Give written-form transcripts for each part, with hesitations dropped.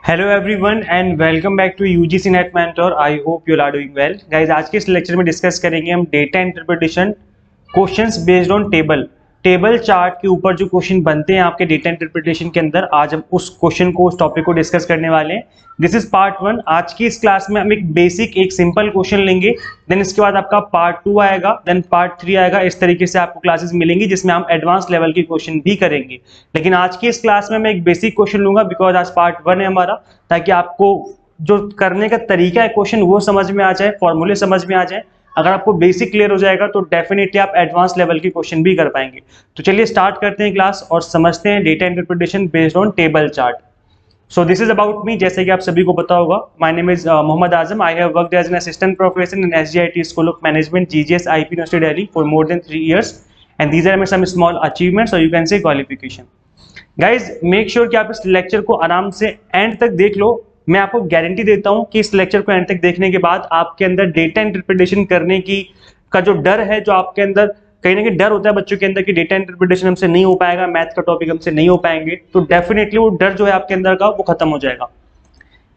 Hello everyone and welcome back to UGC NET mentor. I hope you are doing well guys. आज के इस lecture में discuss करेंगे हम data interpretation questions based on table chart के ऊपर जो क्वेश्चन बनते हैं आपके डेटा इंटरप्रिटेशन के अंदर। आज हम उस क्वेश्चन को उस टॉपिक को डिस्कस करने वाले हैं। This is part 1। आज की इस क्लास में हम एक बेसिक एक सिंपल क्वेश्चन लेंगे, देन इसके बाद आपका पार्ट 2 आएगा, देन पार्ट 3 आएगा। इस तरीके से आपको क्लासेस मिलेंगी जिसमें हम एडवांस लेवल के क्वेश्चन भी करेंगे। लेकिन आज की इस क्लास में मैं एक बेसिक क्वेश्चन लूंगा बिकॉज आज पार्ट 1 है हमारा, ताकि आपको जो करने का तरीका है क्वेश्चन वो समझ में आ जाए, फॉर्मूले समझ में आ जाए। अगर आपको बेसिक क्लियर हो जाएगा तो डेफिनेटली आप एडवांस लेवल की क्वेश्चन भी कर पाएंगे। तो चलिए स्टार्ट करते हैं क्लास और समझते हैं data interpretation based on table chart. So this is about me. जैसे कि आप सभी को पता होगा, my name is Mohammad Azam. I have worked as an assistant professor in SGIT school of management GGS IP university Delhi for more than 3 years and these are my some small achievements और you can say qualification. Guys make sure कि आप इस lecture को आराम से and तक देख लो। मैं आपको गारंटी देता हूं कि इस लेक्चर को एंड तक देखने के बाद आपके अंदर डेटा इंटरप्रिटेशन करने की का जो डर है, जो आपके अंदर कहीं ना कहीं डर होता है बच्चों के अंदर कि डेटा इंटरप्रिटेशन हमसे नहीं हो पाएगा, मैथ का टॉपिक हमसे नहीं हो पाएंगे, तो डेफिनेटली वो डर जो है आपके अंदर का वो खत्म हो जाएगा।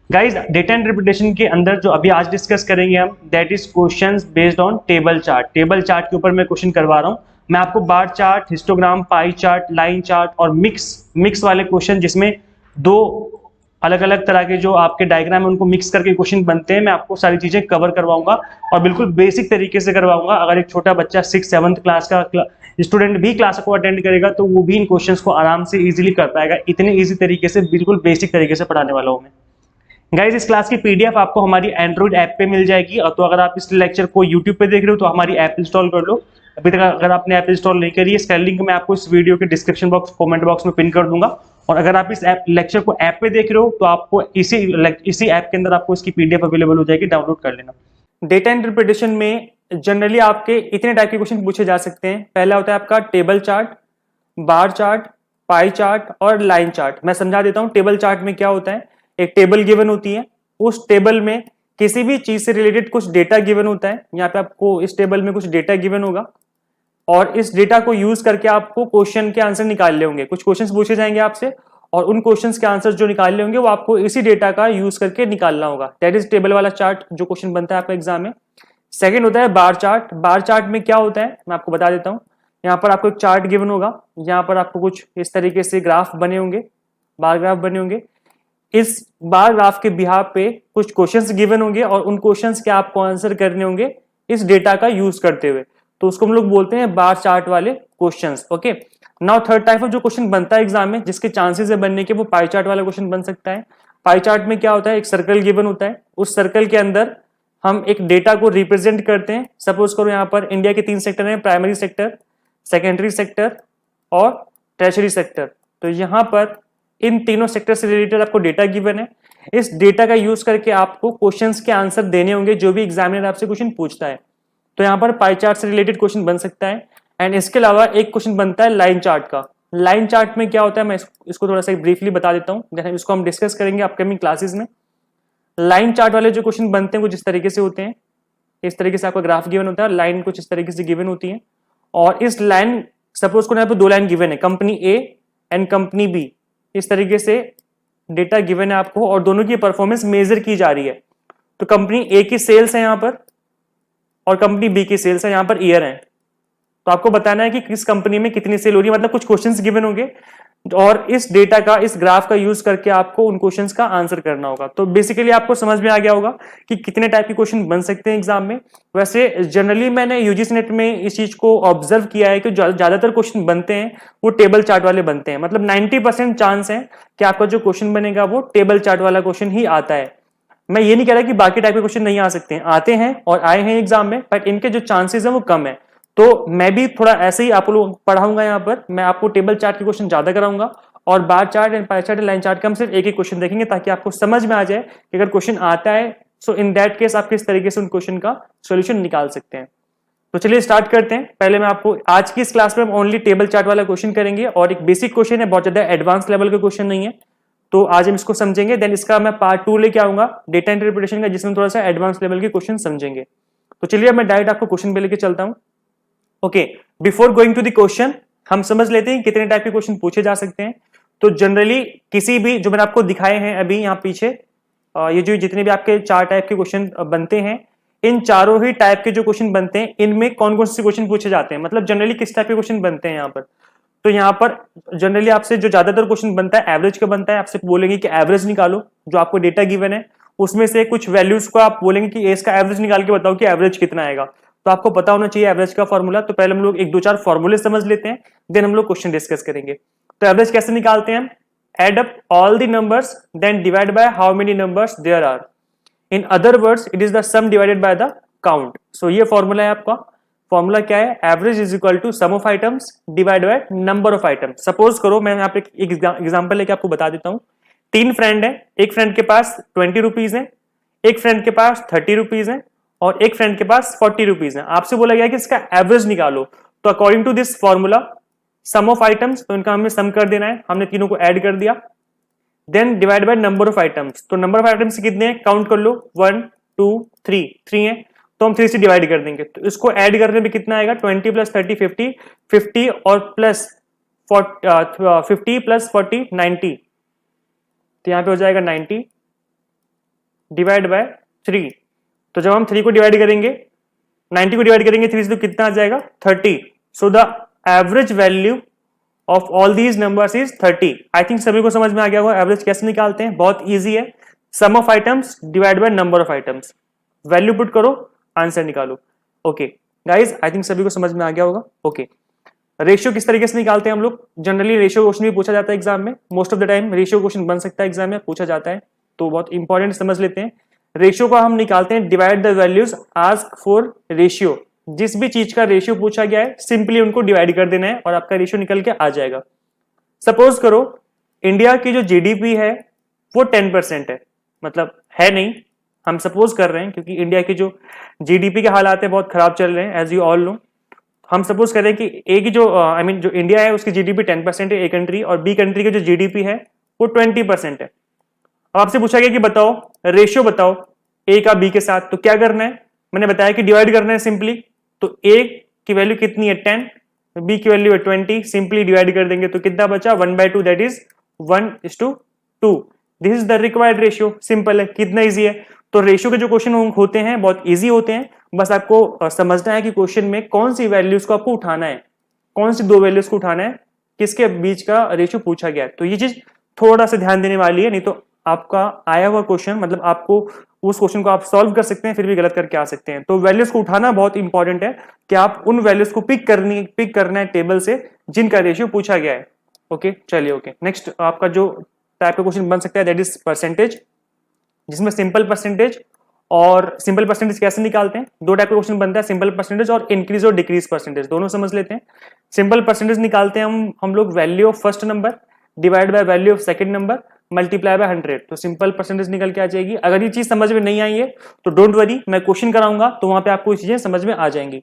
गाइज डेटा इंटरप्रिटेशन के अंदर जो अभी आज डिस्कस करेंगे हम, that is questions based on table chart. Table chart के ऊपर मैं क्वेश्चन करवा रहा हूं। मैं आपको bar chart, histogram, pie chart, line chart और मिक्स वाले क्वेश्चन, जिसमें दो अलग अलग तरह के जो आपके डायग्राम है उनको मिक्स करके क्वेश्चन बनते हैं, मैं आपको सारी चीजें कवर करवाऊंगा और बिल्कुल बेसिक तरीके से करवाऊंगा। अगर एक छोटा बच्चा 6th-7th क्लास का स्टूडेंट भी क्लास को अटेंड करेगा तो वो भी इन क्वेश्चंस को आराम से इजीली कर पाएगा। इतने इजी तरीके से, बिल्कुल बेसिक तरीके से पढ़ाने वाला हूं मैं। गाइज इस क्लास की पीडीएफ आपको हमारी एंड्रॉइड ऐप पे मिल जाएगी। और तो अगर आप इस लेक्चर को यूट्यूब पे देख रहे हो तो हमारी ऐप इंस्टॉल कर लो। अभी तक अगर आपने ऐप इंस्टॉल नहीं करी है, इसका लिंक मैं आपको इस वीडियो के डिस्क्रिप्शन बॉक्स, कमेंट बॉक्स में पिन कर दूंगा। और अगर आप इस ऐप लेक्चर को ऐप पे देख रहे हो तो आपको इसी ऐप के अंदर आपको इसकी पीडीएफ अवेलेबल हो जाएगी, डाउनलोड कर लेना। डेटा इंटरप्रिटेशन में जनरली आपके इतने टाइप के क्वेश्चन पूछे जा सकते हैं। पहला होता है आपका table chart, bar chart, pie chart और लाइन चार्ट। मैं समझा देता हूं टेबल चार्ट में क्या होता है। एक टेबल गिवन होती है, उस टेबल में किसी भी चीज से रिलेटेड कुछ डेटा गिवन होता है। यहाँ पे आपको इस टेबल में कुछ डेटा गिवन होगा और इस डेटा को यूज करके आपको क्वेश्चन के आंसर निकालने होंगे। कुछ क्वेश्चंस पूछे जाएंगे आपसे और उन क्वेश्चंस के आंसर जो निकालने होंगे वो आपको इसी डेटा का यूज करके निकालना होगा। दैट इज टेबल वाला चार्ट जो क्वेश्चन बनता है आपका एग्जाम में। सेकंड होता है बार चार्ट। बार चार्ट में क्या होता है मैं आपको बता देता हूँ। यहाँ पर आपको एक चार्ट गिवन होगा, यहाँ पर आपको कुछ इस तरीके से ग्राफ बने होंगे, बार ग्राफ बने होंगे। इस बार ग्राफ के बिहाफ पे कुछ क्वेश्चंस गिवन होंगे और उन क्वेश्चंस के आपको आंसर करने होंगे इस डेटा का यूज करते हुए। तो उसको हम लोग बोलते हैं बार चार्ट वाले questions. Okay, now third type of जो क्वेश्चन बनता है एग्जाम में, जिसके चांसेस है बनने के, वो पाई चार्ट वाला क्वेश्चन बन सकता है। पाई चार्ट में क्या होता है, एक सर्कल गिवन होता है, उस सर्कल के अंदर हम एक डेटा को रिप्रेजेंट करते हैं। सपोज करो यहाँ पर इंडिया के 3 सेक्टर हैं, प्राइमरी सेक्टर, सेकेंडरी सेक्टर और टर्शियरी सेक्टर। तो यहाँ पर इन तीनों सेक्टर से रिलेटेड आपको डेटा गिवन है। इस डेटा का यूज करके आपको क्वेश्चंस के आंसर देने होंगे जो भी एग्जामिनर आपसे क्वेश्चन पूछता है। तो यहाँ पर पाई चार्ट से रिलेटेड क्वेश्चन बन सकता है। एंड इसके अलावा एक क्वेश्चन बनता है लाइन चार्ट का। लाइन चार्ट में क्या होता है मैं इसको थोड़ा सा ब्रीफली बता देता हूँ, इसको हम डिस्कस करेंगे अपकमिंग क्लासेस में। लाइन चार्ट वाले जो क्वेश्चन बनते हैं वो जिस तरीके से होते हैं, इस तरीके से आपका ग्राफ गिवन होता है, लाइन कुछ इस तरीके से गिवन होती है और इस लाइन, सपोज को यहाँ पर 2 लाइन गिवन है, company A and company B. इस तरीके से डेटा गिवन है आपको और दोनों की परफॉर्मेंस मेजर की जा रही है। तो कंपनी ए की सेल्स है यहाँ पर और कंपनी बी की सेल्स है यहाँ पर ईयर है। तो आपको बताना है कि किस कंपनी में कितनी सेल हो रही है, मतलब कुछ क्वेश्चंस गिवन होंगे और इस डेटा का, इस ग्राफ का यूज करके आपको उन क्वेश्चंस का आंसर करना होगा। तो बेसिकली आपको समझ में आ गया होगा कि कितने टाइप के क्वेश्चन बन सकते हैं एग्जाम में। वैसे जनरली मैंने यूजीसी नेट में इस चीज को ऑब्जर्व किया है कि ज्यादातर क्वेश्चन बनते हैं वो टेबल चार्ट वाले बनते हैं। मतलब 90% चांस है कि आपका जो क्वेश्चन बनेगा वो टेबल चार्ट वाला क्वेश्चन ही आता है। मैं ये नहीं कह रहा कि बाकी टाइप के क्वेश्चन नहीं आ सकते हैं, आते हैं और आए हैं एग्जाम में, बट इनके जो चांसेस है वो कम है। तो मैं भी थोड़ा ऐसे ही आप लोग पढ़ाऊंगा। यहाँ पर मैं आपको टेबल चार्ट के क्वेश्चन ज्यादा कराऊंगा और bar chart and pie chart and line chart का हम सिर्फ एक क्वेश्चन देखेंगे, ताकि आपको समझ में आ जाए कि अगर क्वेश्चन आता है सो इन दैट केस आप किस तरीके से उन क्वेश्चन का सोल्यूशन निकाल सकते हैं। तो चलिए स्टार्ट करते हैं। पहले मैं आपको आज की इस क्लास में हम ओनली टेबल चार्ट वाला क्वेश्चन करेंगे और एक बेसिक क्वेश्चन है, बहुत ज्यादा एडवांस लेवल का क्वेश्चन नहीं है। तो आज हम इसको समझेंगे, देन इसका मैं पार्ट 2 लेके आऊंगा डेटा इंटरप्रिटेशन का, जिसमें थोड़ा सा एडवांस लेवल के क्वेश्चन समझेंगे। तो चलिए मैं डायरेक्ट आपको क्वेश्चन पे लेके चलता हूं। Okay, before going to the question हम समझ लेते हैं कितने टाइप के क्वेश्चन पूछे जा सकते हैं। तो जनरली किसी भी जो मैंने आपको दिखाए हैं अभी यहाँ पीछे, ये जो जितने भी आपके 4 टाइप के क्वेश्चन बनते हैं, इन चारों ही टाइप के जो क्वेश्चन बनते हैं इनमें कौन कौन से क्वेश्चन पूछे जाते हैं, मतलब जनरली किस टाइप के क्वेश्चन बनते हैं यहाँ पर। तो यहाँ पर जनरली आपसे जो ज्यादातर क्वेश्चन बनता है एवरेज का बनता है। आपसे बोलेंगे कि एवरेज निकालो, जो आपको डेटा गिवन है उसमें से कुछ वैल्यूज को आप बोलेंगे कि इसका एवरेज निकाल के बताओ कि एवरेज कितना आएगा। तो आपको पता होना चाहिए एवरेज का फॉर्मूला। तो पहले हम लोग 1-2-4 फॉर्मूले समझ लेते हैं, देन हम लोग क्वेश्चन डिस्कस करेंगे। तो एवरेज कैसे निकालते हैं हम? Add up all the numbers then divide by how many numbers there are. In other words it is the sum divided by the count. So ये फॉर्मूला है आपका। फॉर्मूला क्या है? Average is equal to sum of items divide by number of items. Suppose करो मैं यहाँ पे एक एग्जांपल लेके आपको बता देता हूँ। 3 फ्रेंड है, एक फ्रेंड के पास 20 रुपीज है, एक फ्रेंड के पास 30 रुपीज है और एक फ्रेंड के पास 40 रुपीज है। आपसे बोला गया कि इसका एवरेज निकालो। तो according to this formula sum of items, तो इनका हमें सम कर देना है, हमने तीनों को ऐड कर दिया। Then divide by number of items, तो नंबर ऑफ आइटम्स कितने हैं काउंट कर लो, 1 2 3 है, तो हम 3 से डिवाइड कर देंगे। तो इसको ऐड करने में कितना आएगा? 20 + 30 50, 50 और प्लस 50 + 40 90, तो यहाँ पे हो जाएगा 90 डिवाइड बाय 3। तो जब हम 3 को डिवाइड करेंगे, 90 को डिवाइड करेंगे 3 से, तो कितना आ जाएगा? 30। So the average value of all these numbers is 30। I think सभी को समझ में आ गया होगा एवरेज कैसे निकालते हैं। बहुत ईजी है, sum of items divide by number of items, value put करो, आंसर निकालो। ओके गाइज, आई थिंक सभी को समझ में आ गया होगा। ओके, रेशियो किस तरीके से निकालते हैं हम लोग? जनरली रेशियो क्वेश्चन भी पूछा जाता है एग्जाम में। Most of the time ratio question बन सकता है एग्जाम में, पूछा जाता है, तो बहुत इंपॉर्टेंट समझ लेते हैं। रेशियो को हम निकालते हैं divide the values ask for ratio. जिस भी चीज का रेशियो पूछा गया है सिंपली उनको डिवाइड कर देना है और आपका रेशियो निकल के आ जाएगा। सपोज करो इंडिया की जो जीडीपी है वो 10% है, मतलब है नहीं, हम सपोज कर रहे हैं, क्योंकि इंडिया की जो जीडीपी के हालात है बहुत खराब चल रहे हैं एज यू ऑल नो। हम सपोज करें कि ए की जो जो इंडिया है उसकी जीडीपी 10% है, ए कंट्री, और बी कंट्री की जो जीडीपी है वो 20% है। अब आपसे पूछा गया कि बताओ रेशियो बताओ ए का बी के साथ, तो क्या करना है? मैंने बताया कि डिवाइड करना है सिंपली। तो ए की वैल्यू कितनी है? 10, बी की वैल्यू है 20, सिंपली डिवाइड कर देंगे तो कितना बचा? 1/2, that is 1:2। This is the required ratio. Simple है, कितना ईजी है। तो रेशियो के जो क्वेश्चन होते हैं बहुत ईजी होते हैं, बस आपको समझना है कि क्वेश्चन में कौन सी वैल्यूज को आपको उठाना है, कौन सी 2 वैल्यूज को उठाना है, किसके बीच का रेशियो पूछा गया है। तो ये चीज थोड़ा सा ध्यान देने वाली है, नहीं तो आपका आया हुआ क्वेश्चन, मतलब आपको उस क्वेश्चन को आप सॉल्व कर सकते हैं फिर भी गलत करके आ सकते हैं। तो वैल्यूज को उठाना बहुत इंपॉर्टेंट है कि आप उन वैल्यूज को पिक करना है टेबल से जिनका रेशियो पूछा गया है। ओके चलिए, ओके नेक्स्ट आपका जो टाइप का क्वेश्चन बन सकता है दैट इज परसेंटेज, जिसमें सिंपल परसेंटेज और सिंपल परसेंटेज कैसे निकालते हैं? 2 टाइप का क्वेश्चन बनता है, सिंपल परसेंटेज और इंक्रीज और डिक्रीज परसेंटेज, दोनों समझ लेते हैं। सिंपल परसेंटेज निकालते हैं हम लोग value of first number divide by value of second number multiply by 100, तो सिंपल परसेंटेज निकल के आ जाएगी। अगर ये चीज समझ में नहीं आई है तो डोंट वरी, मैं क्वेश्चन कराऊंगा तो वहां पे आपको ये चीजें समझ में आ जाएंगी।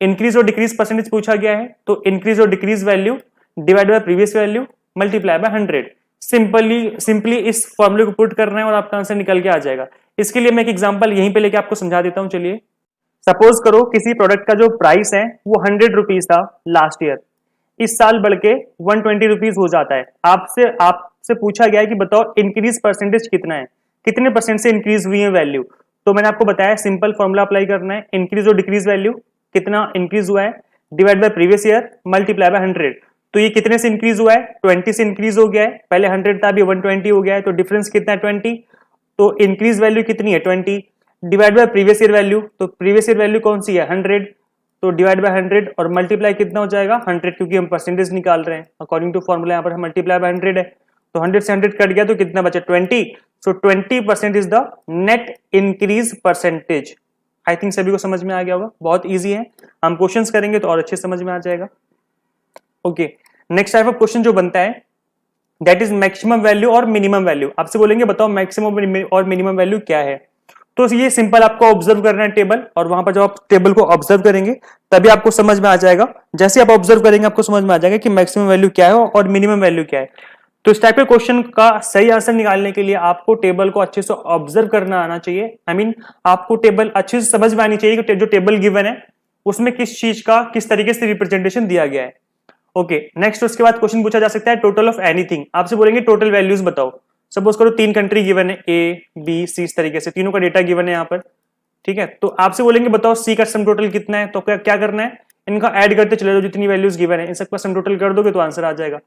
इंक्रीज और डिक्रीज परसेंटेज पूछा गया है, तो इंक्रीज और decrease value divide by previous value multiply by 100। Simply इस फॉर्मूले को पुट करना है और आपका आंसर निकल के आ जाएगा। इसके लिए मैं एक एग्जांपल यहीं पे लेके आपको समझा देता हूं। चलिए, सपोज करो किसी प्रोडक्ट का जो प्राइस है वो 100 रुपीज था लास्ट ईयर, इस साल बढ़ के 120 रुपीज हो जाता है। आपसे पूछा गया है कि बताओ इंक्रीज परसेंटेज कितना है, कितने परसेंट से इंक्रीज हुई है वैल्यू। तो मैंने आपको बताया सिंपल फॉर्मूला अप्लाई करना है, इंक्रीज और डिक्रीज वैल्यू कितना इंक्रीज हुआ है divide by previous year multiply by 100। तो ये कितने से इंक्रीज हुआ है? 20 से इंक्रीज हो गया है, पहले 100 था अभी 120 हो गया है, तो डिफरेंस कितना है? 20। तो इंक्रीज वैल्यू कितनी है? 20 divide by previous year value, तो प्रीवियस ईयर वैल्यू कौन सी है? 100, तो डिवाइड बाय 100 और मल्टीप्लाई कितना हो जाएगा? 100, क्योंकि हम परसेंटेज निकाल रहे हैं अकॉर्डिंग टू फॉर्मूला, यहाँ पर मल्टीप्लाई बाय 100 है, तो 100 से 100 कट गया तो कितना बचा? 20। सो 20% is the net increase percentage. I think सभी को समझ में आ गया होगा, बहुत ईजी है, हम क्वेश्चंस करेंगे तो और अच्छे समझ में आ जाएगा। Okay, next type of question जो बनता है दैट इज मैक्सिमम वैल्यू और मिनिमम वैल्यू। आपसे बोलेंगे बताओ मैक्सिमम और मिनिमम वैल्यू क्या है। तो ये सिंपल आपको ऑब्जर्व करना है टेबल, और वहां पर जब आप टेबल को ऑब्जर्व करेंगे तभी आपको समझ में आ जाएगा। जैसे आप ऑब्जर्व करेंगे आपको समझ में आ जाएगा कि मैक्सिमम वैल्यू क्या है और मिनिमम वैल्यू क्या है। तो इस टाइप के क्वेश्चन का सही आंसर निकालने के लिए आपको टेबल को अच्छे से ऑब्जर्व करना आना चाहिए। आई मीन आपको टेबल अच्छे से समझ में आनी चाहिए कि जो टेबल गिवन है उसमें किस चीज का किस तरीके से रिप्रेजेंटेशन दिया गया है। ओके नेक्स्ट उसके बाद क्वेश्चन पूछा जा सकता है टोटल ऑफ एनीथिंग। आपसे बोलेंगे टोटल वैल्यूज बताओ। सपोज करो 3 कंट्री गिवन है, ए बी सी, इस तरीके से तीनों का डेटा गिवन है यहाँ पर, ठीक है। तो आपसे बोलेंगे बताओ सी का सम टोटल कितना है, तो क्या करना है, इनका ऐड करते चले जाओ, जितनी वैल्यूज गिवन है इन सबका सम टोटल कर दोगे तो आंसर आ जाएगा।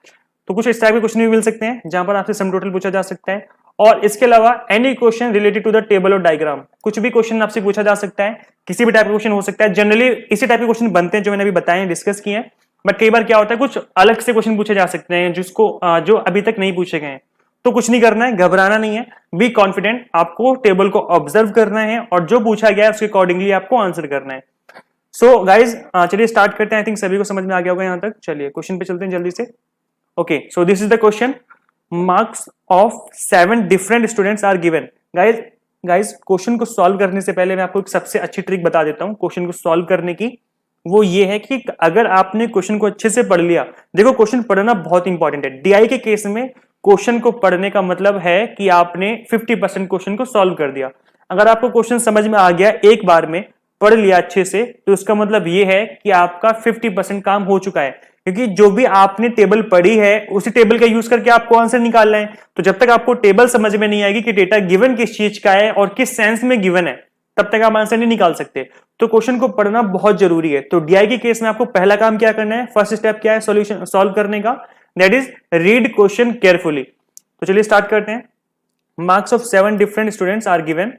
तो कुछ इस टाइप के क्वेश्चन भी मिल सकते हैं जहां पर आपसे सम टोटल पूछा जा सकता है। और इसके अलावा any question related to the table और डायग्राम, कुछ भी क्वेश्चन आपसे पूछा जा सकता है, किसी भी टाइप का क्वेश्चन हो सकता है। जनरली इसी टाइप के क्वेश्चन बनते हैं जो मैंने अभी बताए, डिस्कस किए हैं। बट कई बार क्या होता है कुछ अलग से क्वेश्चन पूछे जा सकते हैं जिसको जो अभी तक नहीं पूछे गए हैं। तो कुछ नहीं करना है, घबराना नहीं है, बी कॉन्फिडेंट, आपको टेबल को ऑब्जर्व करना है और जो पूछा गया है उसके अकॉर्डिंगली आपको आंसर करना है। सो गाइज चलिए स्टार्ट करते हैं। आई थिंक सभी को समझ में आ गया होगा यहाँ तक। चलिए क्वेश्चन पे चलते हैं जल्दी से। Okay so this is the question, marks of 7 different students are given. Guys question को सॉल्व करने से पहले मैं आपको एक सबसे अच्छी ट्रिक बता देता हूं क्वेश्चन को सॉल्व करने की। वो ये है कि अगर आपने क्वेश्चन को अच्छे से पढ़ लिया, देखो क्वेश्चन पढ़ना बहुत इंपॉर्टेंट है। डीआई के केस में क्वेश्चन को पढ़ने का मतलब है कि आपने 50% क्वेश्चन को सॉल्व कर दिया। अगर आपको क्वेश्चन समझ में आ गया एक बार में, पढ़ लिया अच्छे से, तो इसका मतलब ये है कि आपका 50% काम हो चुका है। क्योंकि जो भी आपने टेबल पढ़ी है उसी टेबल का यूज करके आपको आंसर निकालना है। तो जब तक आपको टेबल समझ में नहीं आएगी कि डेटा गिवन किस चीज का है और किस सेंस में गिवन है, तब तक आप आंसर नहीं निकाल सकते। तो क्वेश्चन को पढ़ना बहुत जरूरी है। तो डीआई के केस में आपको पहला काम क्या करना है, फर्स्ट स्टेप क्या है सॉल्यूशन सॉल्व करने का, that is read question carefully. तो चलिए स्टार्ट करते हैं। Marks of 7 different students are given.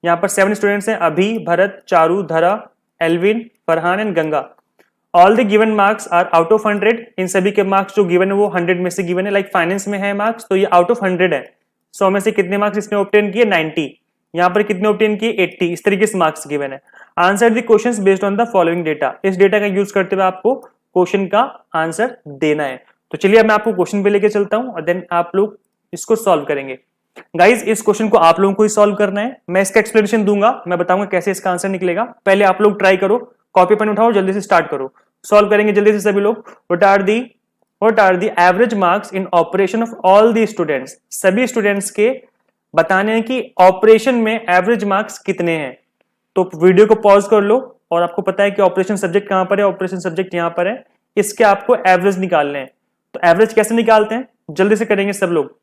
यहां पर 7 स्टूडेंट्स हैं, Abhi, Bharat, Charu, Dhara, Elvin, Farhan and Ganga. All the given marks are out of 100। इन सभी के मार्क्स जो गिवन है वो 100 में से गिवन है। लाइक फाइनेंस में है मार्क्स, तो ये आउट ऑफ 100 है। 100 में से कितने मार्क्स इसने ऑब्टेन किए, 90। यहां पर कितने ऑब्टेन किए, 80। इस तरीके से मार्क्स गिवन है। Answer the questions based on the following data. इस डेटा का यूज करते हुए आपको क्वेश्चन का आंसर देना है। तो चलिए मैं आपको क्वेश्चन पे लेके चलता हूं और देन आप लोग इसको सॉल्व करेंगे। गाइज इस क्वेश्चन को आप लोगों को ही सॉल्व करना है। मैं इसका एक्सप्लेनेशन दूंगा, मैं बताऊंगा कैसे इसका आंसर निकलेगा। पहले आप लोग ट्राई करो, कॉपी पेन उठाओ, जल्दी से स्टार्ट करो, सॉल्व करेंगे जल्दी से सभी लोग। What are the average marks in operation of all the students. सभी स्टूडेंट्स के बताने हैं कि ऑपरेशन में एवरेज मार्क्स कितने हैं। तो वीडियो को पॉज कर लो और आपको पता है कि ऑपरेशन सब्जेक्ट कहां पर है, ऑपरेशन सब्जेक्ट यहां पर है। इसके आपको एवरेज निकालने हैं। तो एवरेज कैसे निकालते हैं, जल्दी से करेंगे सब लोग।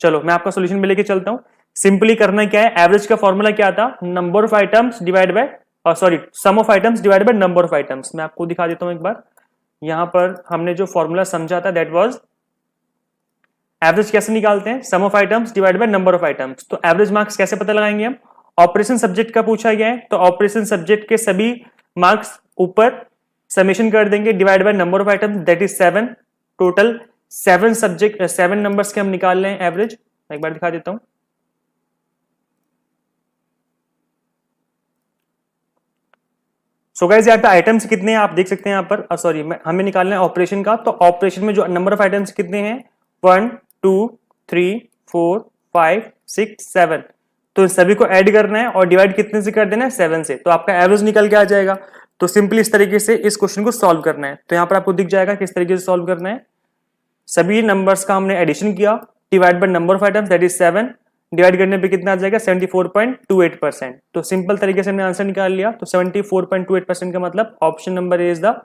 चलो मैं आपका सॉल्यूशन में लेके चलता हूं। सिंपली करना क्या है, एवरेज का फॉर्मूला क्या था, number of items divide by sum of items divide by number of items. मैं आपको दिखा देता हूं एक बार। यहां पर हमने जो फॉर्मूला समझा था दैट वाज एवरेज कैसे निकालते हैं, sum of items divide by number of items. तो एवरेज मार्क्स कैसे पता लगाएंगे हम, ऑपरेशन सब्जेक्ट का पूछा गया है तो ऑपरेशन सब्जेक्ट के सभी मार्क्स ऊपर समेशन कर देंगे divide by number of items that is 7। Total 7 numbers के हम निकाल रहे हैं एवरेज। मैं एक बार दिखा देता हूं। सो गाइस यहाँ पे आइटम्स कितने हैं आप देख सकते हैं यहाँ पर, सॉरी हमें निकालना है ऑपरेशन का। तो ऑपरेशन में जो नंबर ऑफ आइटम्स कितने हैं, 1 2 3 4 5 6 7। तो सभी को ऐड करना है और डिवाइड कितने से कर देना है, 7 से। तो आपका एवरेज निकल के आ जाएगा। तो सिंपली इस तरीके से इस क्वेश्चन को सॉल्व करना है। तो यहाँ पर आपको दिख जाएगा किस तरीके से सॉल्व करना है। सभी नंबर्स का हमने एडिशन किया, divide by number of items that is 7। Divide करने पे कितना आ जाएगा, 74.28%। तो सिंपल तरीके से हमने आंसर निकाल लिया। तो 74.28% का मतलब option number is the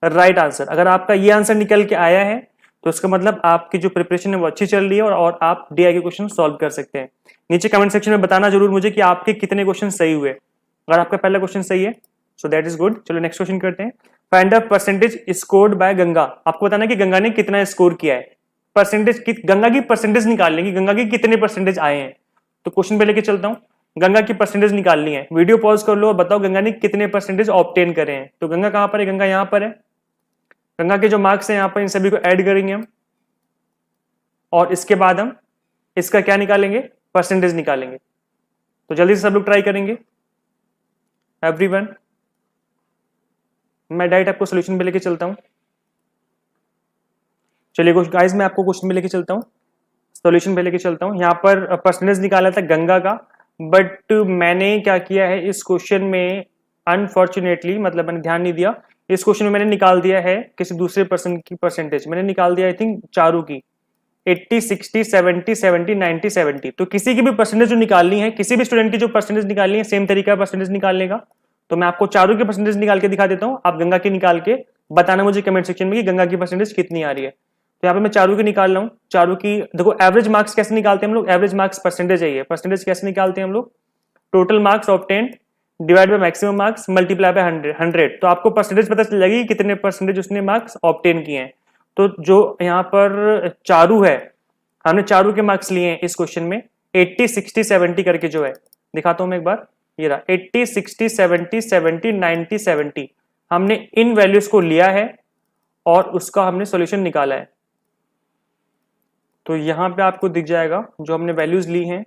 right answer. अगर आपका ये आंसर निकल के आया है तो इसका मतलब आपकी जो प्रिपरेशन है वो अच्छी चल रही है और आप डीआई के क्वेश्चन सॉल्व कर सकते हैं। नीचे कमेंट सेक्शन में बताना जरूर मुझे कि आपके कितने क्वेश्चन सही हुए। अगर आपका पहला क्वेश्चन सही है सो दैट इज गुड। चलो नेक्स्ट क्वेश्चन करते हैं। Find the percentage scored by Ganga. आपको बताना है कि गंगा ने कितना स्कोर किया है। परसेंटेज गंगा की परसेंटेज निकालनी है कि गंगा की कितने परसेंटेज आए हैं। तो क्वेश्चन पे लेके चलता हूं। गंगा की परसेंटेज निकालनी है। वीडियो पॉज कर लो और बताओ गंगा ने कितने परसेंटेज ऑब्टेन करे हैं। तो गंगा कहां पर है, गंगा यहां पर है। गंगा के जो मार्क्स हैं यहां पर, इन सभी को ऐड करेंगे हम और इसके बाद हम इसका क्या निकालेंगे, परसेंटेज निकालेंगे। तो जल्दी से सब लोग ट्राई करेंगे एवरीवन। मैं डायरेक्ट आपको सॉल्यूशन पे लेके चलता हूं। चलिए गाइस मैं आपको क्वेश्चन पे लेके चलता हूं, सॉल्यूशन पे लेके चलता हूं। यहाँ पर परसेंटेज निकाला था गंगा का, बट मैंने क्या किया है इस क्वेश्चन में, अनफॉर्चुनेटली मतलब मैंने ध्यान नहीं दिया, इस क्वेश्चन में मैंने निकाल दिया है किसी दूसरे पर्सन की परसेंटेज। मैंने निकाल दिया आई थिंक चारू की 80 60 70 70 90 70। तो किसी की भी परसेंटेज जो निकालनी है, किसी भी स्टूडेंट की जो परसेंटेज निकालनी है, सेम तरीका परसेंटेज निकालने का। तो मैं आपको चारू की परसेंटेज निकाल के दिखा देता हूं, आप गंगा की निकाल के बताना मुझे कमेंट सेक्शन में कि गंगा की परसेंटेज कितनी आ रही है। तो यहाँ पे मैं चारू की निकाल रहा हूँ। चारू की देखो एवरेज मार्क्स कैसे निकालते हैं हम लोग, एवरेज मार्क्स परसेंटेज है, परसेंटेज कैसे निकालते हैं हम लोग, total marks obtained divide by maximum marks multiply by 100। तो आपको परसेंटेज पता चल जाएगी कितने परसेंटेज उसने मार्क्स ऑब्टेन किए हैं। तो जो यहाँ पर चारू है, हमने चारू के मार्क्स लिए हैं इस क्वेश्चन में 80 60 70 करके जो है, दिखाता हूं मैं एक बार, ये रहा 80 60 70 70 90 70। हमने इन वैल्यूज को लिया है और उसका हमने सॉल्यूशन निकाला है। तो यहां पे आपको दिख जाएगा जो हमने वैल्यूज ली हैं,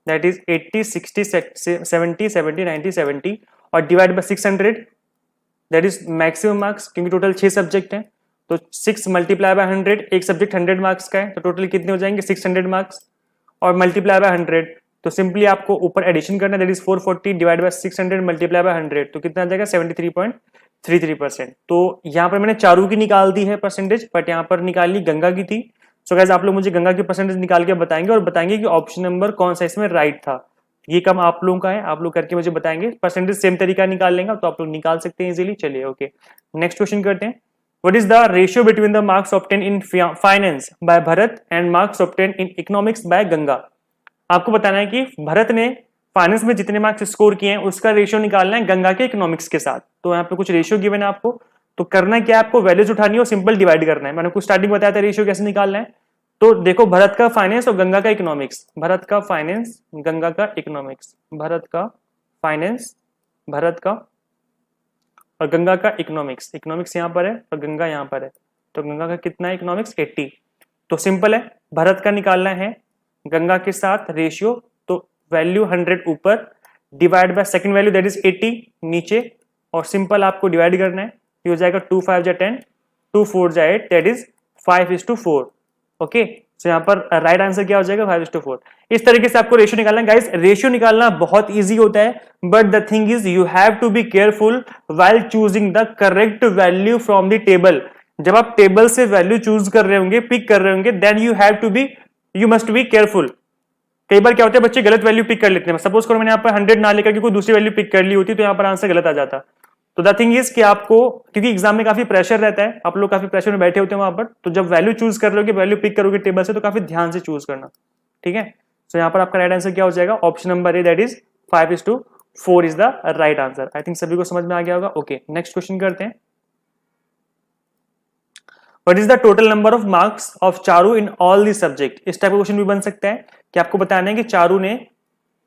दैट इज 80 60 70 70 90 70 और divide by 600, that is maximum marks, क्योंकि टोटल 6 सब्जेक्ट हैं। तो 6 मल्टीप्लाई बाय 100, एक सब्जेक्ट 100 मार्क्स का है, तो टोटल कितने हो जाएंगे 600 मार्क्स, और मल्टीप्लाई बाय 100। तो सिंपली आपको ऊपर एडिशन करना है, that is 440 divide by 600 multiply by 100, तो कितना आ जाएगा 73.33%। तो यहाँ पर मैंने चारू की निकाल दी है परसेंटेज, बट यहाँ पर निकाली गंगा की थी। सो गाइस आप लोग मुझे गंगा की परसेंटेज निकाल के बताएंगे और बताएंगे कि ऑप्शन नंबर कौन सा इसमें राइट था। ये कम आप लोगों का है, आप लोग करके मुझे बताएंगे। परसेंटेज सेम तरीका निकाल लेंगे तो आप लोग निकाल सकते हैं इजीली। चलिए ओके, नेक्स्ट क्वेश्चन करते हैं। What is the ratio between the marks obtained in finance by Bharat and marks obtained in economics by Ganga? आपको बताना है कि भरत ने फाइनेंस में जितने मार्क्स स्कोर किए हैं उसका रेशियो निकालना है गंगा के इकोनॉमिक्स के साथ। तो यहाँ पे कुछ रेशियो गिवन है आपको, तो करना क्या है, आपको वैल्यूज उठानी है और सिंपल डिवाइड करना है। मैंने आपको स्टार्टिंग बताया था रेशियो कैसे निकालना है। तो देखो भरत का फाइनेंस और गंगा का इकोनॉमिक्स, भरत का फाइनेंस गंगा का इकोनॉमिक्स, भरत का फाइनेंस भरत का और गंगा का इकोनॉमिक्स, इकोनॉमिक्स यहाँ पर है और गंगा यहाँ पर है। तो गंगा का कितना है इकोनॉमिक्स 80। तो सिंपल है, भरत का निकालना है गंगा के साथ रेशियो, तो वैल्यू 100 ऊपर divide by second value that is 80 नीचे, और सिंपल आपको डिवाइड करना है। ये हो जाएगा 2 5 जा 10, 2 4 जा 8, दैट इज 5:4। ओके, तो यहाँ पर राइट आंसर क्या हो जाएगा 5:4। इस तरीके से आपको रेशियो निकालना है। गाइस रेशियो निकालना बहुत इजी होता है, but the thing is you have to be careful while choosing the correct value from the table. जब आप टेबल से वैल्यू चूज कर रहे होंगे, पिक कर रहे होंगे, then you must be careful. कई बार क्या होता है बच्चे गलत वैल्यू पिक कर लेते हैं। सपोज करो मैंने यहाँ पर 100 ना लेकर के कोई दूसरी वैल्यू पिक कर ली होती तो यहाँ पर आंसर गलत आ जाता। तो द थिंग इज कि आपको, क्योंकि एग्जाम में काफी प्रेशर रहता है, आप लोग काफी प्रेशर में बैठे होते हैं वहां पर, तो जब वैल्यू चूज कर रहे हो, वैल्यू पिक करोगे टेबल से, तो काफी ध्यान से चूज करना, ठीक है। तो यहाँ पर आपका राइट आंसर क्या हो जाएगा, option number A, that is 5:4 is the right answer. I think सभी को समझ में आ गया होगा। ओके, नेक्स्ट क्वेश्चन करते हैं। What is the total number of marks of Charu in all the subject? इस टाइप का क्वेश्चन भी बन सकता है कि आपको बताना है कि चारू ने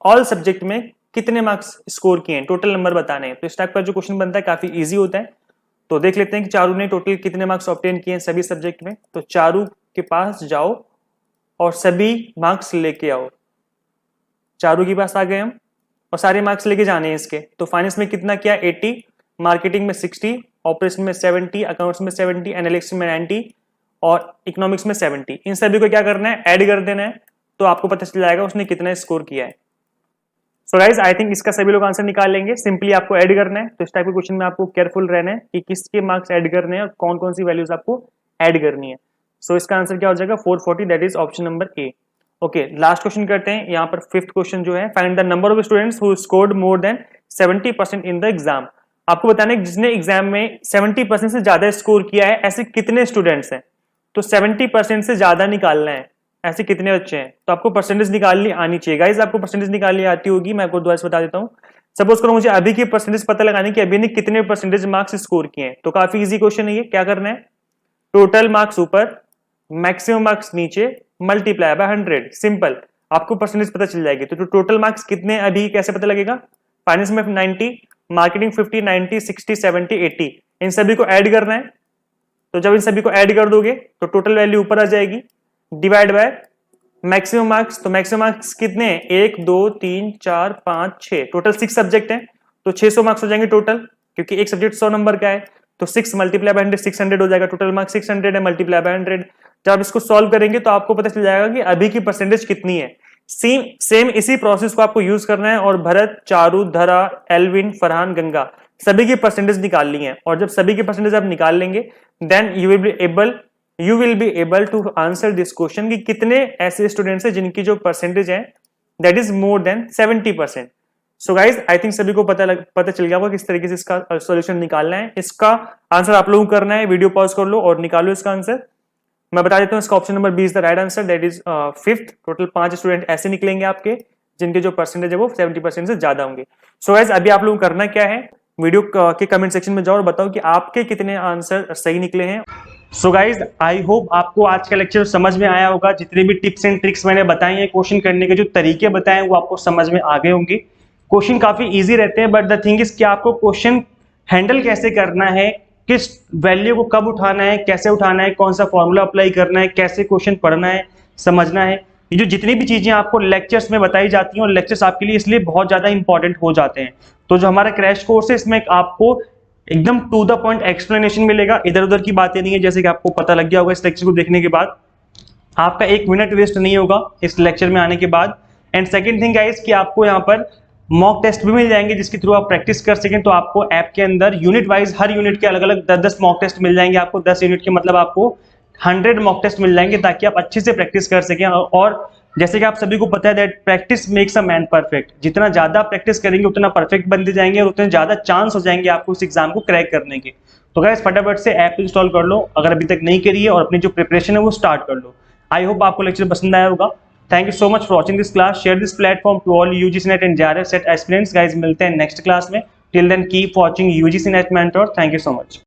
ऑल सब्जेक्ट में कितने मार्क्स स्कोर किए हैं, टोटल नंबर बताने हैं। तो इस टाइप का जो क्वेश्चन बनता है काफी इजी होता है। तो देख लेते हैं कि चारू ने टोटल कितने मार्क्स ऑब्टेन किए हैं सभी सब्जेक्ट में। तो चारू के पास जाओ और सभी मार्क्स लेके आओ। चारू के पास आ गए हम और सारे मार्क्स लेके जाने हैं इसके। तो फाइनेंस में कितना किया 80, मार्केटिंग में 60, ऑपरेशन में 70, अकाउंट्स में 70, एनालिटिक्स में 90 और इकोनॉमिक्स में 70। इन सभी को क्या करना है, ऐड कर देना है, तो आपको पता चल जाएगा उसने कितना स्कोर किया है। सो गाइज आई थिंक इसका सभी लोग आंसर निकाल लेंगे। सिंपली आपको ऐड करना है। तो इस टाइप के क्वेश्चन में आपको केयरफुल रहना है कि किसके मार्क्स ऐड करने हैं और कौन कौन सी वैल्यूज आपको ऐड करनी है। सो इसका आंसर क्या हो जाएगा 440, that is option number A. Okay, last question करते हैं। यहाँ पर 5th क्वेश्चन जो है, find the number of students who scored more than 70% in the exam. आपको बताना है जिसने एग्जाम में 70% से ज्यादा स्कोर किया है, ऐसे कितने स्टूडेंट्स हैं। तो 70% से ज्यादा निकालना है, ऐसे कितने बच्चे हैं। तो आपको परसेंटेज निकालनी आनी चाहिए। गाइज आपको परसेंटेज निकालनी आती होगी, मैं आपको दोबारा से बता देता हूँ। सपोज करो मुझे अभी की परसेंटेज पता लगाने की, अभी ने कितने परसेंटेज मार्क्स स्कोर किए हैं। तो काफी इजी क्वेश्चन है ये। क्या करना है, टोटल मार्क्स ऊपर, मैक्सिमम मार्क्स नीचे, मल्टीप्लाई बाय 100। सिंपल, आपको परसेंटेज पता चल जाएगी। तो टोटल मार्क्स कितने अभी कैसे पता लगेगा, फाइनेंस में 90, मार्केटिंग 50, 90, 60, 70, 80, इन सभी को ऐड करना है। तो जब इन सभी को ऐड कर दोगे तो टोटल वैल्यू ऊपर आ जाएगी, डिवाइड बाय मैक्सिमम मार्क्स। तो मैक्सिमम मार्क्स कितने हैं, 1 2 3 4 5 6, टोटल 6 सब्जेक्ट हैं, तो 600 मार्क्स हो जाएंगे टोटल, क्योंकि एक सब्जेक्ट 100 नंबर का है। तो 6 मल्टीप्लाई बाय 100 600 हो जाएगा। टोटल मार्क्स 600 है, मल्टीप्लाई बाय 100। जब आप इसको सॉल्व करेंगे तो आपको पता चल जाएगा कि अभी की परसेंटेज कितनी है। सेम इसी प्रोसेस को आपको यूज करना है और भरत, चारू, धरा, एल्विन, फरहान, गंगा सभी की परसेंटेज निकालनी है। और जब सभी की परसेंटेज आप निकाल लेंगे, then you will be able to answer this question कि कितने ऐसे स्टूडेंट्स हैं जिनकी जो परसेंटेज है that is more than 70%। So guys I think सभी को पता चल गया होगा किस तरीके से इसका सॉल्यूशन निकालना है। इसका आंसर आप लोगों को करना है, वीडियो पॉज कर लो और निकालो इसका आंसर। मैं बता देता हूँ, इसका option number B is the right answer, that is 5th। Total 5 student ऐसे निकलेंगे आपके जिनके जो परसेंटेज है वो 70% से ज्यादा होंगे। सो गाइज अभी आप लोगों को करना क्या है, वीडियो के कमेंट सेक्शन में जाओ और बताओ कि आपके कितने आंसर सही निकले हैं। सो गाइज आई होप आपको आज का लेक्चर समझ में आया होगा। जितने भी टिप्स एंड ट्रिक्स मैंने बताई हैं, क्वेश्चन करने के जो तरीके बताए हैं वो आपको समझ में आ गए होंगे। क्वेश्चन काफी इजी रहते हैं, बट द थिंग इज कि आपको क्वेश्चन हैंडल कैसे करना है, किस वैल्यू को कब उठाना है, कैसे उठाना है, कौन सा फॉर्मूला अप्लाई करना है, कैसे क्वेश्चन पढ़ना है, समझना है। ये जो जितनी भी चीजें आपको लेक्चर्स में बताई जाती हैं, और लेक्चर्स आपके लिए इसलिए बहुत ज्यादा इंपॉर्टेंट हो जाते हैं। तो जो हमारा क्रैश कोर्स है, इसमें आपको एकदम टू द पॉइंट एक्सप्लेनेशन मिलेगा, इधर उधर की बातें नहीं है। जैसे कि आपको पता लग गया होगा इस लेक्चर को देखने के बाद, आपका 1 मिनट वेस्ट नहीं होगा इस लेक्चर में आने के बाद। एंड सेकंड थिंग गाइस कि आपको यहाँ पर मॉक टेस्ट भी मिल जाएंगे जिसके थ्रू आप प्रैक्टिस कर सकें। तो आपको ऐप के अंदर यूनिट वाइज हर यूनिट के अलग अलग 10-10 मॉक टेस्ट मिल जाएंगे आपको। 10 यूनिट के मतलब आपको 100 मॉक टेस्ट मिल जाएंगे, ताकि आप अच्छे से प्रैक्टिस कर सकें। और जैसे कि आप सभी को पता है that practice makes a man perfect. जितना ज्यादा प्रैक्टिस करेंगे उतना परफेक्ट बनते जाएंगे, और उतने ज्यादा चांस हो जाएंगे आपको उस एग्जाम को क्रैक करने के। तो गाइस फटाफट से ऐप इंस्टॉल कर लो अगर अभी तक नहीं करी है, और अपनी जो प्रिपरेशन है वो स्टार्ट कर लो। आई होप आपको लेक्चर पसंद आया होगा। Thank you so much for watching this class. Share this platform to all UGC NET and JRF SET aspirants. Guys मिलते हैं नेक्स्ट क्लास में। Till then keep watching UGC NET mentor. Thank you so much.